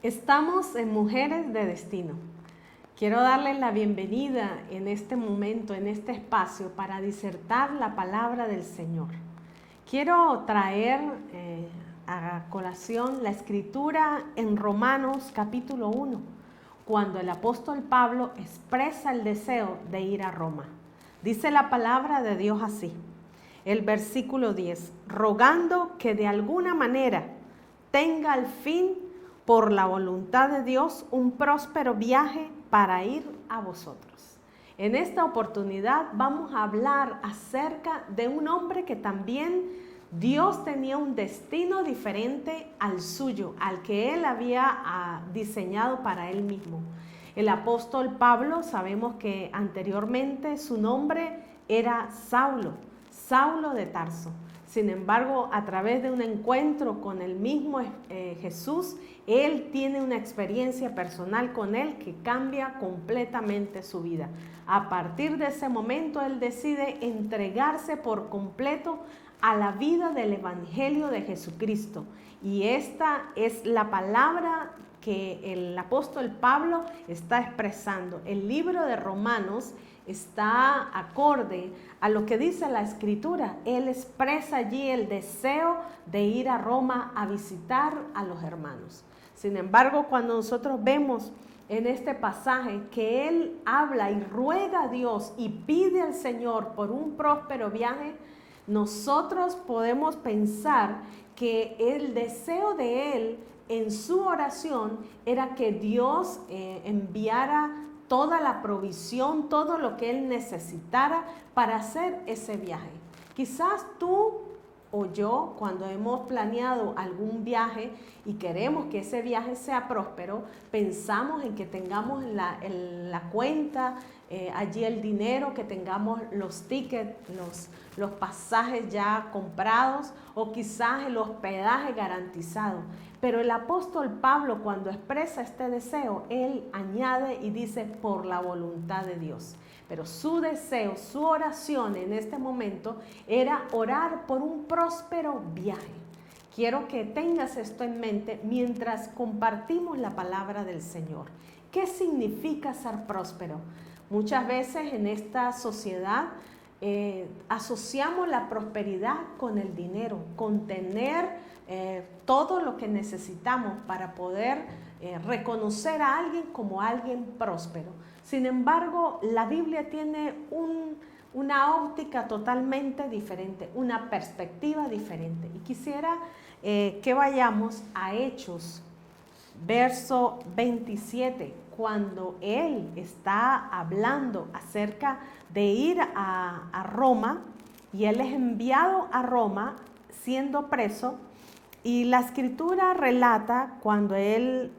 Estamos en Mujeres de Destino. Quiero darles la bienvenida en este momento, en este espacio, para disertar la palabra del Señor. Quiero traer a colación la escritura en Romanos capítulo 1, cuando el apóstol Pablo expresa el deseo de ir a Roma. Dice la palabra de Dios así, el versículo 10, rogando que de alguna manera tenga al fin, por la voluntad de Dios, un próspero viaje para ir a vosotros. En esta oportunidad vamos a hablar acerca de un hombre que también Dios tenía un destino diferente al suyo, al que él había diseñado para él mismo. El apóstol Pablo, sabemos que anteriormente su nombre era Saulo de Tarso. Sin embargo, a través de un encuentro con el mismo Jesús, él tiene una experiencia personal con él que cambia completamente su vida. A partir de ese momento, él decide entregarse por completo a la vida del Evangelio de Jesucristo. Y esta es la palabra que el apóstol Pablo está expresando. El libro de Romanos está acorde a lo que dice la Escritura. Él expresa allí el deseo de ir a Roma a visitar a los hermanos. Sin embargo, cuando nosotros vemos en este pasaje que él habla y ruega a Dios y pide al Señor por un próspero viaje, nosotros podemos pensar que el deseo de él en su oración era que Dios enviara toda la provisión, todo lo que él necesitara para hacer ese viaje. Quizás tú o yo, cuando hemos planeado algún viaje y queremos que ese viaje sea próspero, pensamos en que tengamos en la cuenta allí el dinero, que tengamos los tickets, los pasajes ya comprados o quizás el hospedaje garantizado. Pero el apóstol Pablo, cuando expresa este deseo, él añade y dice por la voluntad de Dios. Pero su deseo, su oración en este momento era orar por un próspero viaje. Quiero que tengas esto en mente mientras compartimos la palabra del Señor. ¿Qué significa ser próspero? Muchas veces en esta sociedad asociamos la prosperidad con el dinero, con tener todo lo que necesitamos para poder reconocer a alguien como alguien próspero. Sin embargo, la Biblia tiene una óptica totalmente diferente, una perspectiva diferente. Y quisiera que vayamos a Hechos, verso 27, cuando él está hablando acerca de ir a Roma, y él es enviado a Roma siendo preso. Y la escritura relata cuando él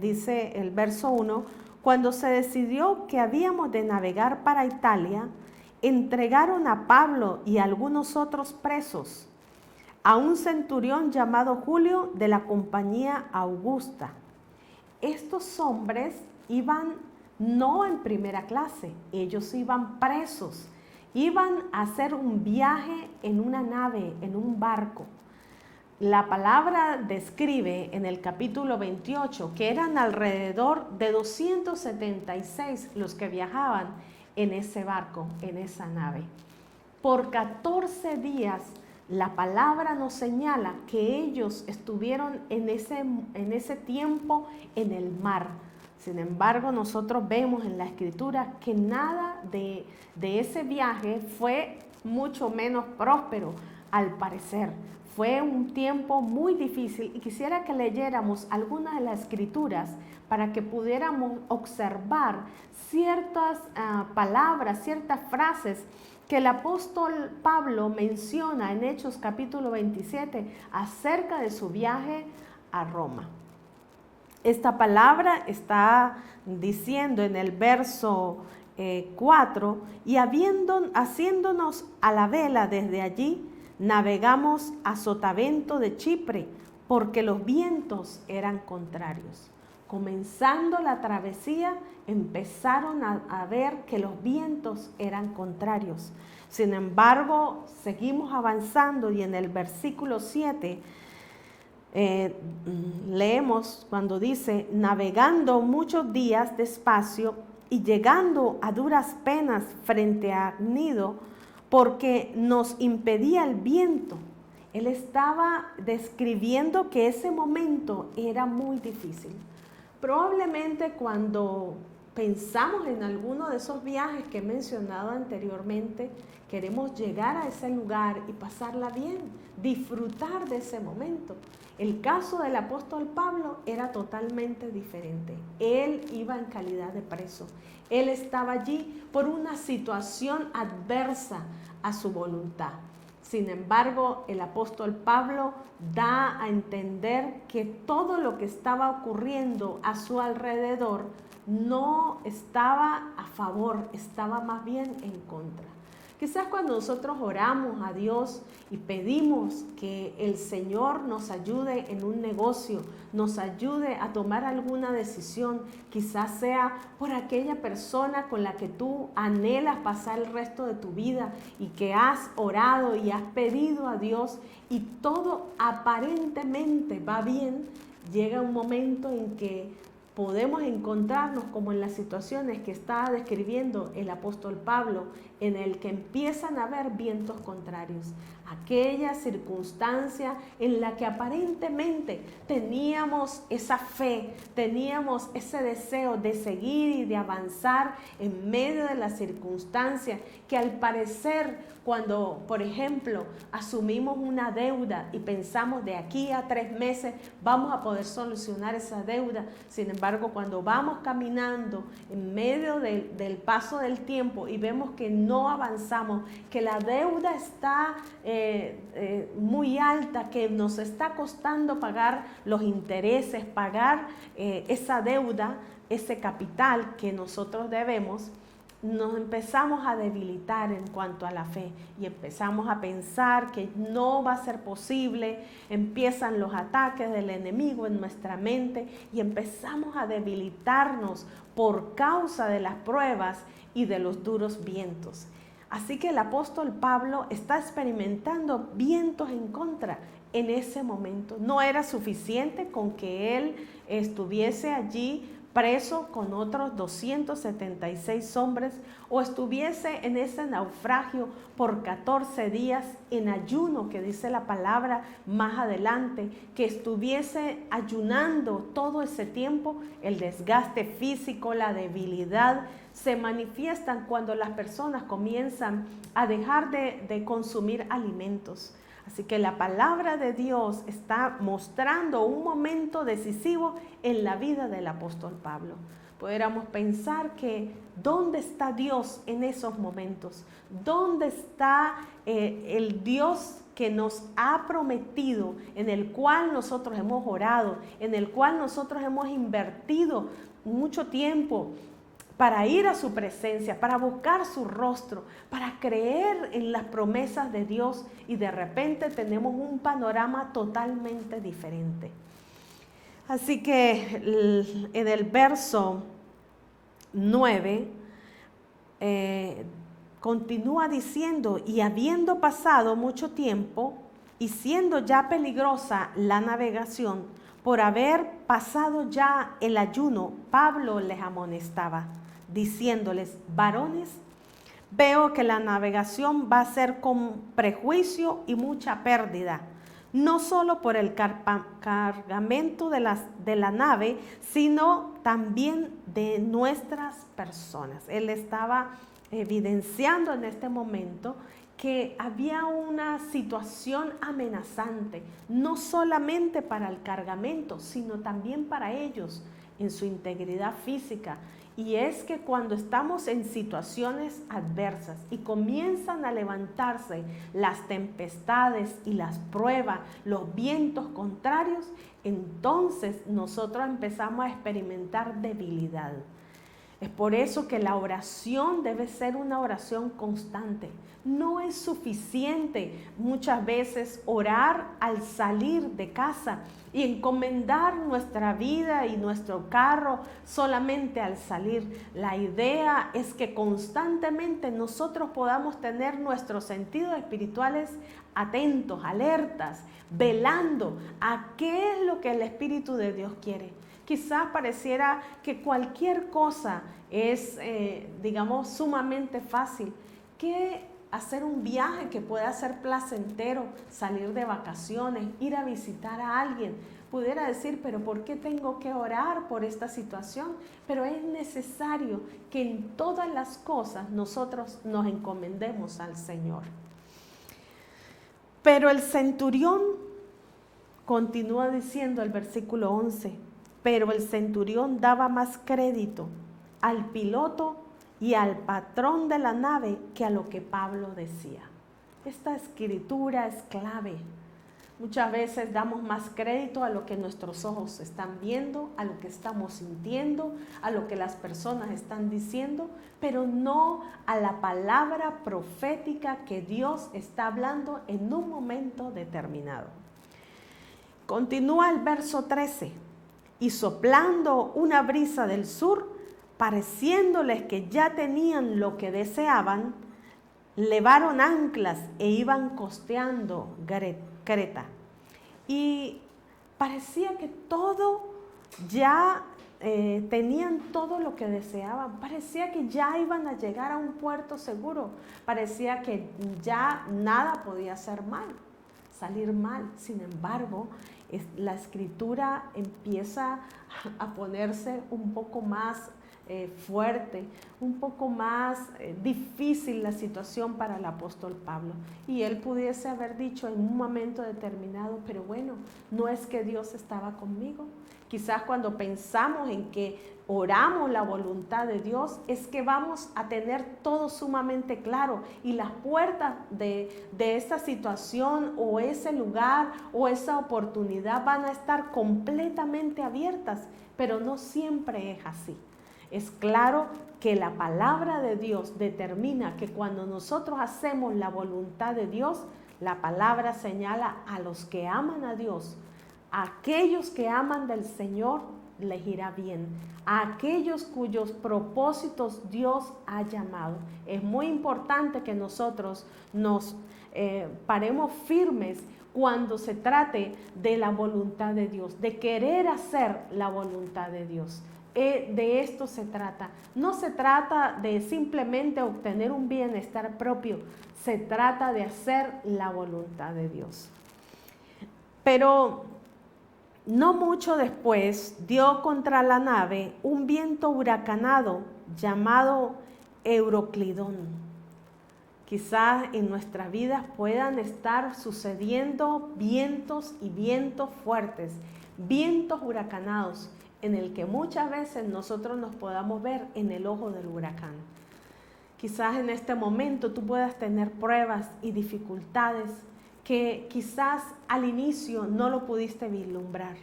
dice el verso 1, cuando se decidió que habíamos de navegar para Italia, entregaron a Pablo y a algunos otros presos a un centurión llamado Julio de la compañía Augusta. Estos hombres iban no en primera clase, ellos iban presos, iban a hacer un viaje en una nave, en un barco. La palabra describe en el capítulo 28 que eran alrededor de 276 los que viajaban en ese barco, en esa nave. Por 14 días la palabra nos señala que ellos estuvieron en ese tiempo en el mar. Sin embargo, nosotros vemos en la escritura que nada de ese viaje fue mucho menos próspero, al parecer. Fue un tiempo muy difícil y quisiera que leyéramos algunas de las escrituras para que pudiéramos observar ciertas palabras, ciertas frases que el apóstol Pablo menciona en Hechos capítulo 27 acerca de su viaje a Roma. Esta palabra está diciendo en el verso 4, y haciéndonos a la vela desde allí, navegamos a Sotavento de Chipre, porque los vientos eran contrarios. Comenzando la travesía, empezaron a ver que los vientos eran contrarios. Sin embargo, seguimos avanzando y en el versículo 7, leemos cuando dice, navegando muchos días despacio y llegando a duras penas frente a Gnido, porque nos impedía el viento. Él estaba describiendo que ese momento era muy difícil. Probablemente cuando pensamos en alguno de esos viajes que he mencionado anteriormente, queremos llegar a ese lugar y pasarla bien, disfrutar de ese momento. El caso del apóstol Pablo era totalmente diferente. Él iba en calidad de preso. Él estaba allí por una situación adversa a su voluntad. Sin embargo, el apóstol Pablo da a entender que todo lo que estaba ocurriendo a su alrededor no estaba a favor, estaba más bien en contra. Quizás cuando nosotros oramos a Dios y pedimos que el Señor nos ayude en un negocio, nos ayude a tomar alguna decisión, quizás sea por aquella persona con la que tú anhelas pasar el resto de tu vida y que has orado y has pedido a Dios y todo aparentemente va bien, llega un momento en que podemos encontrarnos como en las situaciones que está describiendo el apóstol Pablo, en el que empiezan a haber vientos contrarios. Aquella circunstancia en la que aparentemente teníamos esa fe, teníamos ese deseo de seguir y de avanzar en medio de la circunstancia, que al parecer cuando, por ejemplo, asumimos una deuda y pensamos de aquí a 3 meses vamos a poder solucionar esa deuda. Sin embargo, cuando vamos caminando en medio del paso del tiempo y vemos que no avanzamos, que la deuda está muy alta, que nos está costando pagar los intereses, pagar esa deuda, ese capital que nosotros debemos, nos empezamos a debilitar en cuanto a la fe y empezamos a pensar que no va a ser posible, empiezan los ataques del enemigo en nuestra mente y empezamos a debilitarnos por causa de las pruebas y de los duros vientos. Así que el apóstol Pablo está experimentando vientos en contra en ese momento. No era suficiente con que él estuviese allí preso con otros 276 hombres o estuviese en ese naufragio por 14 días en ayuno, que dice la palabra más adelante, que estuviese ayunando todo ese tiempo. El desgaste físico, la debilidad se manifiestan cuando las personas comienzan a dejar de consumir alimentos. Así que la palabra de Dios está mostrando un momento decisivo en la vida del apóstol Pablo. Pudiéramos pensar que ¿dónde está Dios en esos momentos? ¿Dónde está el Dios que nos ha prometido, en el cual nosotros hemos orado, en el cual nosotros hemos invertido mucho tiempo para ir a su presencia, para buscar su rostro, para creer en las promesas de Dios, y de repente tenemos un panorama totalmente diferente? Así que en el verso 9 continúa diciendo, y habiendo pasado mucho tiempo y siendo ya peligrosa la navegación, por haber pasado ya el ayuno, Pablo les amonestaba, diciéndoles: varones, veo que la navegación va a ser con prejuicio y mucha pérdida, no solo por el cargamento de la nave, sino también de nuestras personas. Él estaba evidenciando en este momento que había una situación amenazante, no solamente para el cargamento, sino también para ellos en su integridad física. Y es que cuando estamos en situaciones adversas y comienzan a levantarse las tempestades y las pruebas, los vientos contrarios, entonces nosotros empezamos a experimentar debilidad. Es por eso que la oración debe ser una oración constante. No es suficiente muchas veces orar al salir de casa y encomendar nuestra vida y nuestro carro solamente al salir. La idea es que constantemente nosotros podamos tener nuestros sentidos espirituales atentos, alertas, velando a qué es lo que el Espíritu de Dios quiere. Quizás pareciera que cualquier cosa es, digamos, sumamente fácil. Que hacer un viaje que pueda ser placentero, salir de vacaciones, ir a visitar a alguien. Pudiera decir, pero ¿por qué tengo que orar por esta situación? Pero es necesario que en todas las cosas nosotros nos encomendemos al Señor. Pero el centurión, continúa diciendo el versículo 11, pero el centurión daba más crédito al piloto y al patrón de la nave que a lo que Pablo decía. Esta escritura es clave. Muchas veces damos más crédito a lo que nuestros ojos están viendo, a lo que estamos sintiendo, a lo que las personas están diciendo, pero no a la palabra profética que Dios está hablando en un momento determinado. Continúa el verso 13. Y soplando una brisa del sur, pareciéndoles que ya tenían lo que deseaban, levaron anclas e iban costeando Creta. Y parecía que todo ya tenían todo lo que deseaban. Parecía que ya iban a llegar a un puerto seguro. Parecía que ya nada podía salir mal. Sin embargo, la escritura empieza a ponerse un poco más fuerte, un poco más difícil la situación para el apóstol Pablo. Y él pudiese haber dicho en un momento determinado, pero bueno, no es que Dios estaba conmigo. Quizás cuando pensamos en que oramos la voluntad de Dios, es que vamos a tener todo sumamente claro y las puertas de esa situación o ese lugar o esa oportunidad van a estar completamente abiertas, pero no siempre es así. Es claro que la palabra de Dios determina que cuando nosotros hacemos la voluntad de Dios, la palabra señala a los que aman a Dios, a aquellos que aman del Señor les irá bien, a aquellos cuyos propósitos Dios ha llamado. Es muy importante que nosotros nos paremos firmes cuando se trate de la voluntad de Dios, de querer hacer la voluntad de Dios. De esto se trata. No se trata de simplemente obtener un bienestar propio, se trata de hacer la voluntad de Dios. Pero no mucho después dio contra la nave un viento huracanado llamado Euroclidón. Quizás en nuestras vidas puedan estar sucediendo vientos y vientos fuertes, vientos huracanados, en el que muchas veces nosotros nos podamos ver en el ojo del huracán. Quizás en este momento tú puedas tener pruebas y dificultades que quizás al inicio no lo pudiste vislumbrar.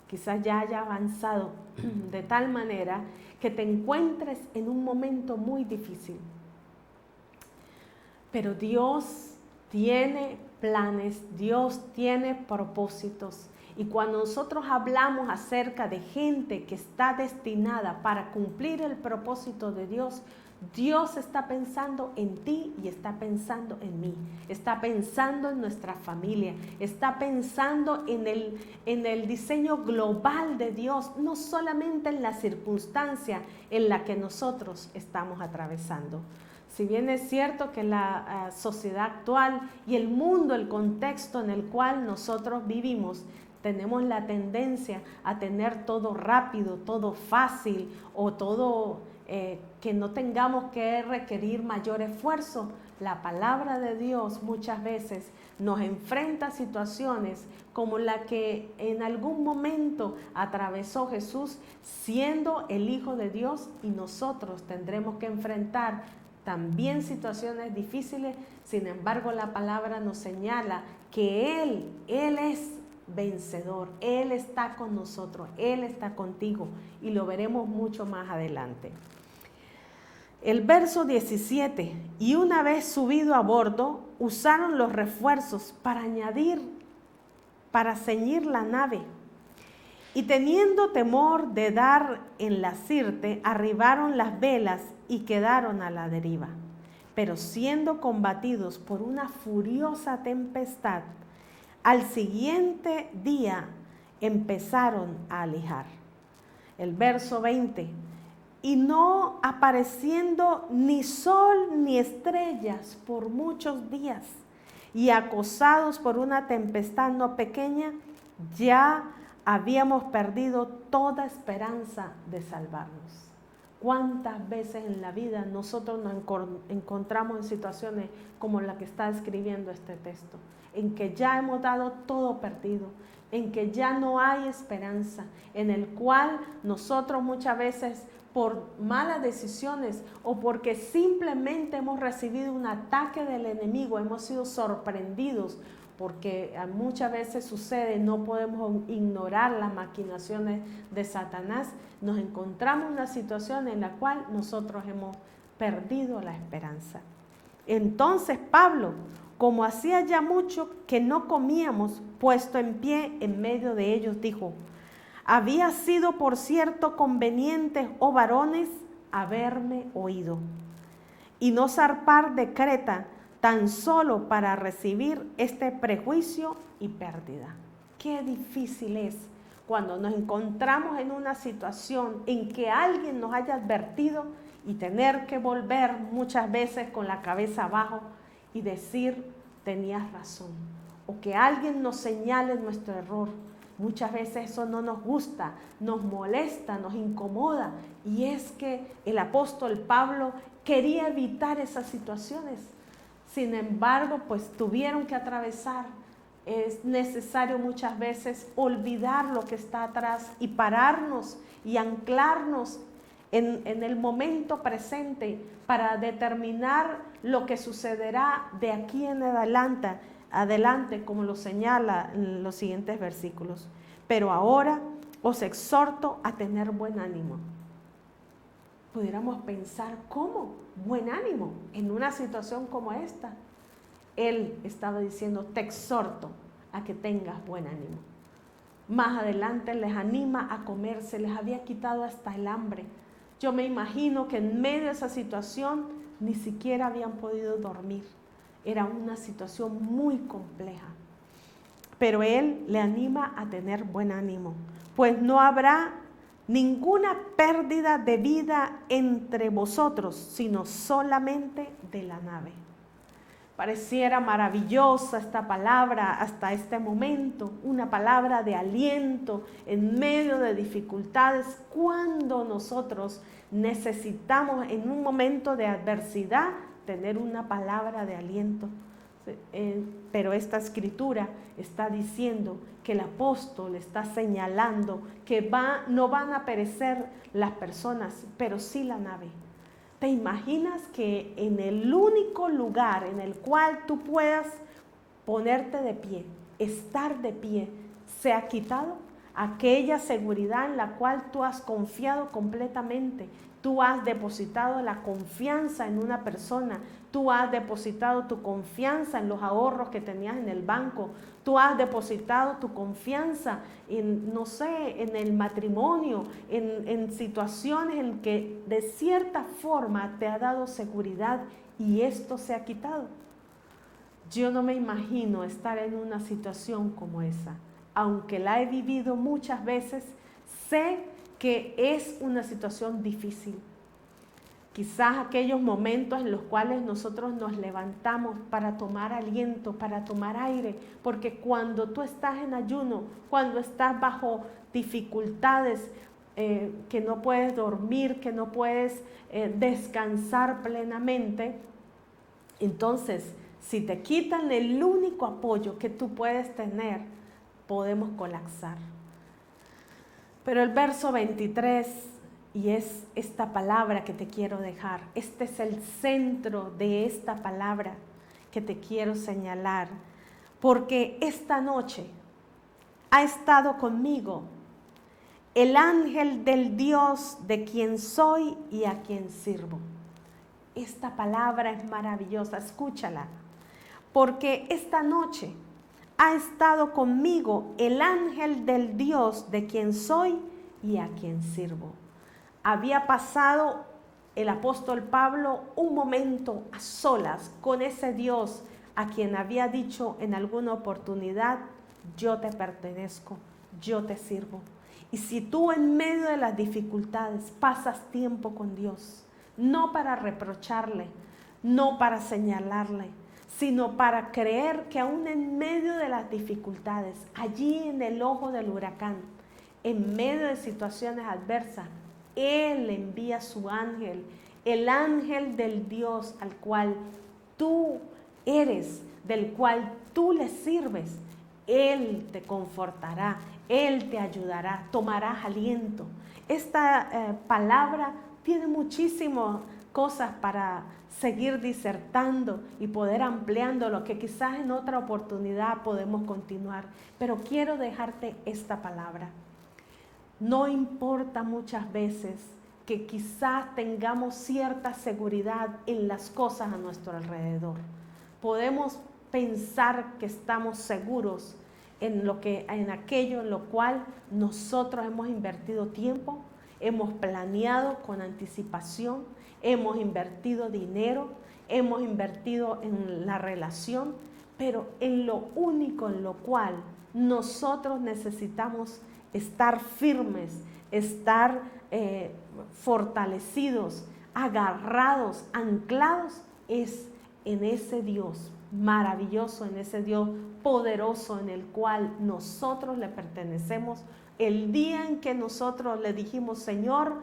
Quizás ya haya avanzado de tal manera que te encuentres en un momento muy difícil. Pero Dios tiene planes, Dios tiene propósitos. Y cuando nosotros hablamos acerca de gente que está destinada para cumplir el propósito de Dios, Dios está pensando en ti y está pensando en mí, está pensando en nuestra familia, está pensando en el diseño global de Dios, no solamente en la circunstancia en la que nosotros estamos atravesando. Si bien es cierto que la sociedad actual y el mundo, el contexto en el cual nosotros vivimos, tenemos la tendencia a tener todo rápido, todo fácil o todo que no tengamos que requerir mayor esfuerzo. La palabra de Dios muchas veces nos enfrenta a situaciones como la que en algún momento atravesó Jesús siendo el Hijo de Dios, y nosotros tendremos que enfrentar también situaciones difíciles. Sin embargo, la palabra nos señala que Él es vencedor, Él está con nosotros, Él está contigo, y lo veremos mucho más adelante. El verso 17, y una vez subido a bordo, usaron los refuerzos para ceñir la nave, Y teniendo temor de dar en la sirte, arribaron las velas y quedaron a la deriva. Pero siendo combatidos por una furiosa tempestad, al siguiente día empezaron a alejar. El verso 20. Y no apareciendo ni sol ni estrellas por muchos días, y acosados por una tempestad no pequeña, ya habíamos perdido toda esperanza de salvarnos. ¿Cuántas veces en la vida nosotros nos encontramos en situaciones como la que está escribiendo este texto? En que ya hemos dado todo perdido, en que ya no hay esperanza, en el cual nosotros muchas veces por malas decisiones o porque simplemente hemos recibido un ataque del enemigo, hemos sido sorprendidos, porque muchas veces sucede, no podemos ignorar las maquinaciones de Satanás, nos encontramos en una situación en la cual nosotros hemos perdido la esperanza. Entonces Pablo, como hacía ya mucho que no comíamos, puesto en pie en medio de ellos, dijo: había sido por cierto conveniente, oh varones, haberme oído, y no zarpar de Creta, tan solo para recibir este prejuicio y pérdida. Qué difícil es cuando nos encontramos en una situación en que alguien nos haya advertido y tener que volver muchas veces con la cabeza abajo y decir: tenías razón, o que alguien nos señale nuestro error. Muchas veces eso no nos gusta, nos molesta, nos incomoda, y es que el apóstol Pablo quería evitar esas situaciones. Sin embargo, pues tuvieron que atravesar. Es necesario muchas veces olvidar lo que está atrás y pararnos y anclarnos en el momento presente para determinar lo que sucederá de aquí en adelante, como lo señala en los siguientes versículos. Pero ahora os exhorto a tener buen ánimo. Pudiéramos pensar, ¿cómo? Buen ánimo en una situación como esta. Él estaba diciendo: te exhorto a que tengas buen ánimo. Más adelante les anima a comer, se les había quitado hasta el hambre. Yo me imagino que en medio de esa situación ni siquiera habían podido dormir. Era una situación muy compleja. Pero él le anima a tener buen ánimo, pues no habrá ninguna pérdida de vida entre vosotros, sino solamente de la nave. Pareciera maravillosa esta palabra hasta este momento, una palabra de aliento en medio de dificultades, cuando nosotros necesitamos en un momento de adversidad tener una palabra de aliento. Pero esta escritura está diciendo que el apóstol está señalando que no van a perecer las personas, pero sí la nave. ¿Te imaginas que en el único lugar en el cual tú puedas ponerte de pie, estar de pie, se ha quitado aquella seguridad en la cual tú has confiado completamente? Tú has depositado la confianza en una persona, tú has depositado tu confianza en los ahorros que tenías en el banco, tú has depositado tu confianza en, no sé, en el matrimonio, en situaciones en que de cierta forma te ha dado seguridad y esto se ha quitado. Yo no me imagino estar en una situación como esa, aunque la he vivido muchas veces, sé que es una situación difícil. Quizás aquellos momentos en los cuales nosotros nos levantamos para tomar aliento, para tomar aire, porque cuando tú estás en ayuno, cuando estás bajo dificultades, que no puedes dormir, que no puedes descansar plenamente, entonces si te quitan el único apoyo que tú puedes tener, podemos colapsar. Pero el verso 23, y es esta palabra que te quiero dejar, este es el centro de esta palabra que te quiero señalar, porque esta noche ha estado conmigo el ángel del Dios de quien soy y a quien sirvo. Esta palabra es maravillosa, escúchala, porque esta noche ha estado conmigo el ángel del Dios de quien soy y a quien sirvo. Había pasado el apóstol Pablo un momento a solas con ese Dios a quien había dicho en alguna oportunidad: yo te pertenezco, yo te sirvo. Y si tú en medio de las dificultades pasas tiempo con Dios, no para reprocharle, no para señalarle, sino para creer que aún en medio de las dificultades, allí en el ojo del huracán, en medio de situaciones adversas, Él envía su ángel, el ángel del Dios al cual tú eres, del cual tú le sirves. Él te confortará, Él te ayudará, tomarás aliento. Esta palabra tiene muchísimas cosas para seguir disertando y poder ampliando lo que quizás en otra oportunidad podemos continuar. Pero quiero dejarte esta palabra. No importa muchas veces que quizás tengamos cierta seguridad en las cosas a nuestro alrededor. Podemos pensar que estamos seguros en aquello en lo cual nosotros hemos invertido tiempo, hemos planeado con anticipación, hemos invertido dinero, hemos invertido en la relación, pero en lo único en lo cual nosotros necesitamos estar firmes, estar fortalecidos, agarrados, anclados, es en ese Dios maravilloso, en ese Dios poderoso en el cual nosotros le pertenecemos. El día en que nosotros le dijimos: Señor,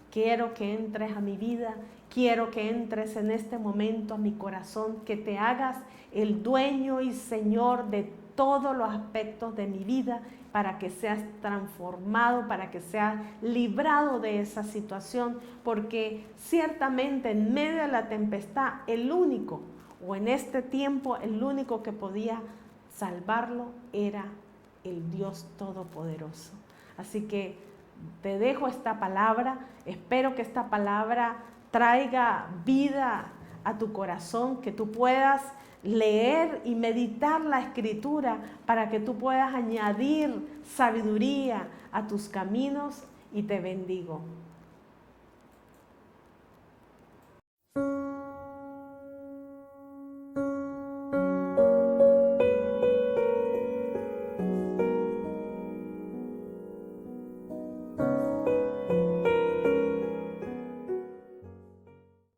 quiero que entres a mi vida, quiero que entres en este momento a mi corazón, que te hagas el dueño y Señor de todos los aspectos de mi vida, para que seas transformado, para que seas librado de esa situación, porque ciertamente en medio de la tempestad, el único, o en este tiempo, el único que podía salvarlo era el Dios Todopoderoso. Así que te dejo esta palabra, espero que esta palabra traiga vida a tu corazón, que tú puedas leer y meditar la Escritura para que tú puedas añadir sabiduría a tus caminos, y te bendigo.